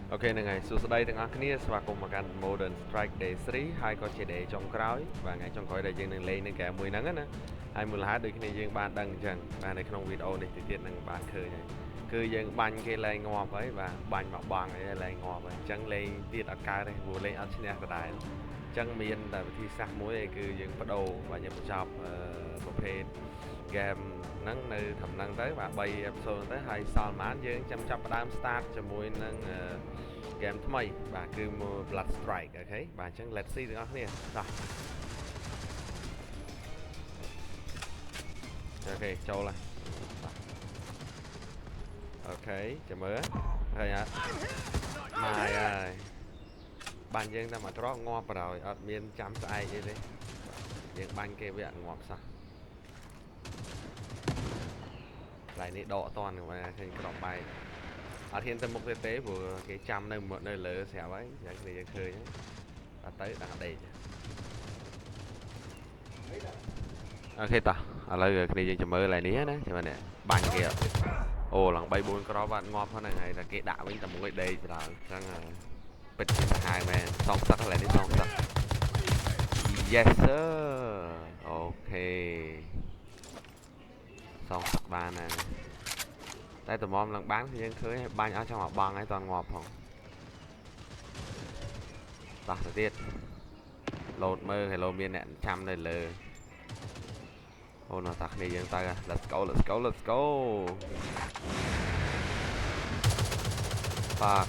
Ok nè ngày xưa đâyទាំងអស់គ្នាស្វាគមន៍មកកាន់ Modern Strike Day 3ហើយក៏ជា day ចុងក្រោយបាទថ្ងៃចុងក្រោយដែលយើងនឹងលេងនឹងហ្គេមមួយហ្នឹងណាហើយមូលហេតុដូចគ្នាយើងបានដឹងអញ្ចឹងបាទនៅក្នុងវីដេអូនេះទៅទៀតនឹងបានឃើញហើយគឺយើងបាញ់គេលែងងាប់ហើយបាទបាញ់មកបង់ហើយលែងងាប់ហើយអញ្ចឹងលេងទៀតអត់កើតទេព្រោះលេងអត់ឈ្នះដដែលអញ្ចឹងមានតែវិធីសាស្ត្រមួយគឺយើងបដូរបាទយើងបញ្ចប់ប្រភេទ game ហ្នឹងនៅត្រឹមហ្នឹងទៅបាទ3 episode ទៅហើយសល់ប៉ុន្មានយើងចាំចាប់ផ្ដើម start ជាមួយនឹងហ្គេមថ្មីបាទគឺ Blood Strike អូខេបាទអញ្ចឹង let's see ទាំងអស់គ្នាតោះអូខេចូលហើយអូខេចាំមើលឃើញអត់ម៉ាយហើយបាញ់យើងតែមកត្រកងាប់បណ្ដោយអត់មានចាំស្អែកអីទេយើងបាញ់គេវាអត់ងាប់សោះឡៃនេះដកអត់តាន់ឃើញក្របបែកអត់ហ៊ានទៅមុខទេព្រោះគេចាំនៅលើស្រាប់ហើយយ៉ាងនេះយើងឃើញអត់ទៅដាក់ដេកអូខេតោះឥឡូវគ្នាយើងចាំមើលឡៃនេះណាចាំមើលនេះបាញ់គេអូឡើង3 4គ្រាប់បាត់ងាប់ហ្នឹងហើយតែគេដាក់វិញតែមួយដេកច្រើនអញ្ចឹងពិតជាសាហាវមែនសងសឹកឡៃនេះសងសឹក yes sir អូខេសងសឹកបានណាតែតម្រាំឡើងបានគឺយើងឃើញបាញ់អស់ចង់មកបងហើយតងាប់ផងតោះទៅទៀតលោតមើល hello មានអ្នកចាំនៅលើអូនតាគ្នាយើងទៅ let's go let's go let's go បាទ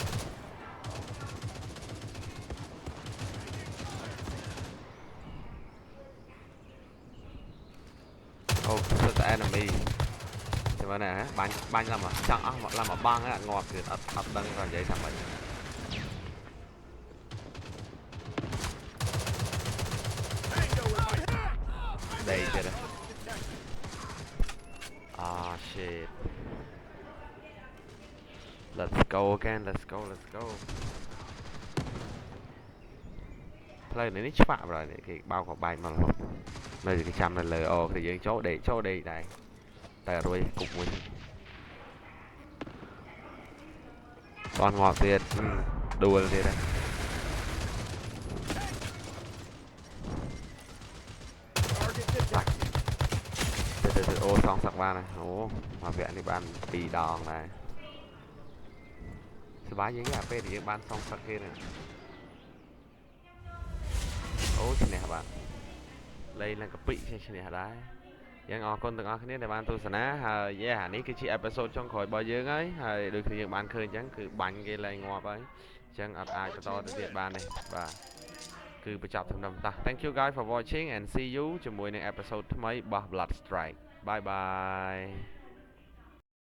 អូសិតតែ enemy ចាំមើលណាបាញ់ឡើងមកចង់អស់មកឡើងមកបងហ្នឹងងាប់ទៀតអត់ដឹងគាត់និយាយថាម៉េចដេកទៀតshit let's go again let's go let's go ផ្លូវនេះច្បាក់បើនេះគេបោកក៏បែកមករហូតនៅគេចាំនៅលើអូគេយើងចូលដេកដែរតែរួយគុកមួយតន់ងាប់ទៀតដួលទៀតហ្នឹងអូសងសឹកបានហើយអូមកវគ្គនេះបាន2ដងដែរសប្បាយយើងអាពេលដែលយើងបានសងសឹកគេហ្នឹងអូឈ្នះបាទលេងឡើងកាពិឈ្នះដែរយើងអរគុណទាំងអស់គ្នាដែលបានទស្សនាហើយអានេះគឺជាអេពីសូតចុងក្រោយរបស់យើងហើយដូចគ្នាយើងបានឃើញអញ្ចឹងគឺបាញ់គេលែងងាប់ហើយអញ្ចឹងអត់អាចបន្តទៅទៀតបានទេបាទគឺបញ្ចប់ត្រឹមតែ Thank you guys for watching and see you ជាមួយនឹងអេពីសូតថ្មីរបស់ Blood Strike bye bye